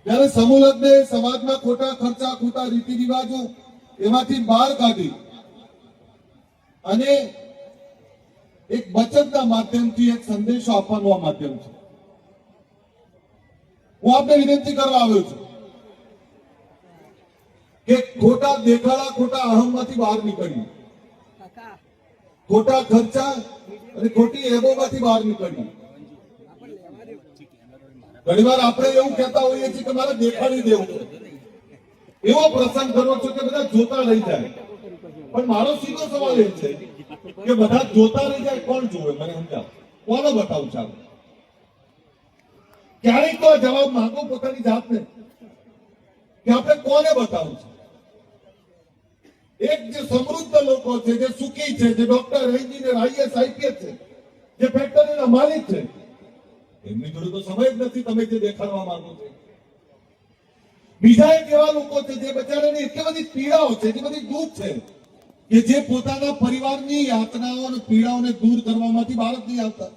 ત્યારે સમૂહ લગ્નને સમાજના ખોટા ખર્ચા, ખોટા રીતિ રિવાજો એમાંથી બહાર કાઢી અને એક બચતના માધ્યમથી એક સંદેશો આપવાનું આ માધ્યમ છે. હું આપને વિનંતી કરવા આવ્યો છું કે ખોટા દેખાડા, ખોટા અહમમાંથી બહાર નીકળીએ, ખોટા ખર્ચા અને ખોટી એબોમાંથી બહાર નીકળીએ. ઘણીવાર આપણે એવું કહેતા હોઈએ છીએ કે મારે દેખાડી દેવું છે, એવો પ્રસંગ કરવો છે કે બધા જોતા રહી જાય. પણ મારો સીધો સવાલ એ છે કે બધા જોતા રહી જાય, કોણ જોવે? મને સમજાવો, કોને બતાવું? ચાલો ક્યારેક તો જવાબ માંગો પોતાની જાતને કે આપણે કોને બતાવું છે. એક જે સમૃદ્ધ લોકો છે, જે સુખી છે, જે ડોક્ટર, એન્જિનિયર, આઈએસ, આઈપીએસ છે, જે ફેક્ટરીના માલિક છે, એમની જોડે તો સમય જ નથી તમે જે દેખાડવા માંગો છો. બીજા એક એવા લોકો છે જે બચારાની એટલી બધી પીડાઓ છે, એટલી બધી દુઃખ છે કે જે પોતાના પરિવારની યાતનાઓ અને પીડાઓને દૂર કરવામાંથી બહાર જ નહીં આવતા.